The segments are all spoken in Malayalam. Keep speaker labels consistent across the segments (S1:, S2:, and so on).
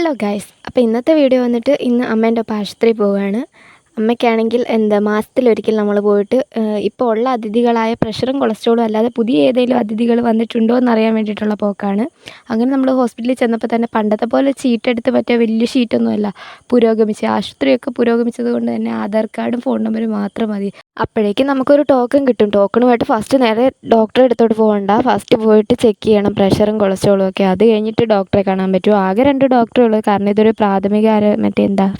S1: ഹലോ ഗൈസ്, അപ്പോൾ ഇന്നത്തെ വീഡിയോ വന്നിട്ട് ഇന്ന് അമ്മേൻ്റെ ഒപ്പം ആശുപത്രിയിൽ പോവുകയാണ്. അമ്മയ്ക്കാണെങ്കിൽ മാസത്തിലൊരിക്കൽ നമ്മൾ പോയിട്ട് ഇപ്പോൾ ഉള്ള അതിഥികളായ പ്രഷറും കൊളസ്ട്രോളും അല്ലാതെ പുതിയ ഏതെങ്കിലും അതിഥികൾ വന്നിട്ടുണ്ടോ എന്നറിയാൻ വേണ്ടിയിട്ടുള്ള പോക്കാണ്. അങ്ങനെ നമ്മൾ ഹോസ്പിറ്റലിൽ ചെന്നപ്പോൾ തന്നെ പണ്ടത്തെ പോലെ ചീട്ടെടുത്ത് മറ്റേ വലിയ ഷീറ്റൊന്നുമല്ല, ആശുപത്രിയൊക്കെ പുരോഗമിച്ചത് കൊണ്ട് തന്നെ ആധാർ കാർഡും ഫോൺ നമ്പറും മാത്രം മതി. അപ്പോഴേക്കും നമുക്കൊരു ടോക്കൺ കിട്ടും. ടോക്കണുമായിട്ട് ഫസ്റ്റ് നേരെ ഡോക്ടറെ അടുത്തോട്ട് പോകണ്ട, ഫസ്റ്റ് പോയിട്ട് ചെക്ക് ചെയ്യണം പ്രഷറും കൊളസ്ട്രോളും ഒക്കെ. അത് കഴിഞ്ഞിട്ട് ഡോക്ടറെ കാണാൻ പറ്റും. ആകെ 2 ഡോക്ടറേ ഉള്ളൂ, കാരണം ഇതൊരു പ്രാഥമിക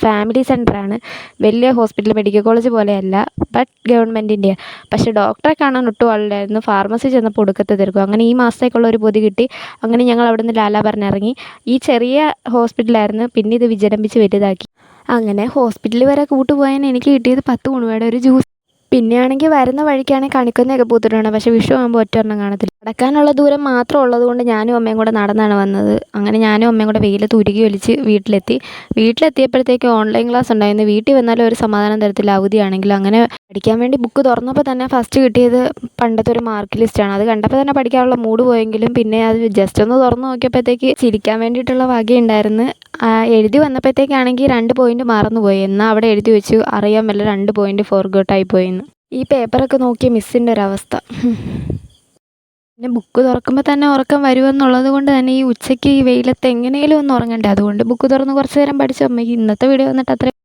S1: ഫാമിലി സെൻ്ററാണ്. വലിയ ഹോസ്പിറ്റൽ, മെഡിക്കൽ കോളേജ് പോലെയല്ല, ബട്ട് ഗവൺമെൻറ്റിൻ്റെ. പക്ഷേ ഡോക്ടറെ കാണാൻ ഒട്ടും ആളില്ലായിരുന്നു. ഫാർമസി ചെന്നപ്പോൾ ഒടുക്കത്തെ തിരക്കും. അങ്ങനെ ഈ മാസത്തേക്കുള്ള ഒരു പൊതി കിട്ടി. അങ്ങനെ ഞങ്ങൾ അവിടെ നിന്ന് ലാല പറഞ്ഞിറങ്ങി. ഈ ചെറിയ ഹോസ്പിറ്റലായിരുന്നു, പിന്നെ ഇത് വിജൃംഭിച്ച് വലുതാക്കി. അങ്ങനെ ഹോസ്പിറ്റലിൽ വരെ കൂട്ടുപോയതിന് എനിക്ക് കിട്ടിയത് 10 ഉണുവയുടെ ഒരു ജ്യൂസ്. പിന്നെയാണെങ്കിൽ വരുന്ന വഴിക്കാണെങ്കിൽ കണിക്കൊന്നയൊക്കെ പൂത്തിട്ടുണ്ട്. പക്ഷേ വിഷു ആകുമ്പോൾ ഒറ്റൊരെണ്ണം കാണത്തില്ല. നടക്കാനുള്ള ദൂരം മാത്രം ഉള്ളതുകൊണ്ട് ഞാനും അമ്മയും കൂടെ നടന്നാണ് വന്നത്. അങ്ങനെ ഞാനും അമ്മയും കൂടെ വെയിലത്ത് ഉരുകി ഒലിച്ച് വീട്ടിലെത്തിയപ്പോഴത്തേക്ക് ഓൺലൈൻ ക്ലാസ് ഉണ്ടായിരുന്നു. വീട്ടിൽ വന്നാലും ഒരു സമാധാനം തരത്തില്ല, അവധിയാണെങ്കിലും. അങ്ങനെ പഠിക്കാൻ വേണ്ടി ബുക്ക് തുറന്നപ്പോൾ തന്നെ ഫസ്റ്റ് കിട്ടിയത് പണ്ടത്തെ ഒരു മാർക്ക് ലിസ്റ്റാണ്. അത് കണ്ടപ്പോൾ തന്നെ പഠിക്കാനുള്ള മൂഡ് പോയെങ്കിലും പിന്നെ അത് ജസ്റ്റ് ഒന്ന് തുറന്ന് നോക്കിയപ്പോഴത്തേക്ക് ചിരിക്കാൻ വേണ്ടിയിട്ടുള്ള വകയുണ്ടായിരുന്നു. എഴുതി വന്നപ്പോഴത്തേക്കാണെങ്കിൽ 2 പോയിൻ്റ് മറന്നുപോയി. എന്നാൽ അവിടെ എഴുതി വെച്ചു, അറിയാൻ വല്ല 2 പോയിൻ്റ് ഫോർഗോട്ടായി പോയിന്ന്. ഈ പേപ്പറൊക്കെ നോക്കിയ മിസ്സിൻ്റെ ഒരവസ്ഥ. പിന്നെ ബുക്ക് തുറക്കുമ്പോൾ തന്നെ ഉറക്കം വരുമെന്നുള്ളത് കൊണ്ട് തന്നെ ഈ ഉച്ചയ്ക്ക് ഈ വെയിലത്ത് എങ്ങനെയും ഒന്ന് ഉറങ്ങണ്ടേ, അതുകൊണ്ട് ബുക്ക് തുറന്ന് കുറച്ച് നേരം പഠിച്ചു. അമ്മയ്ക്ക് ഇന്നത്തെ വീഡിയോ വന്നിട്ട് അത്രയും.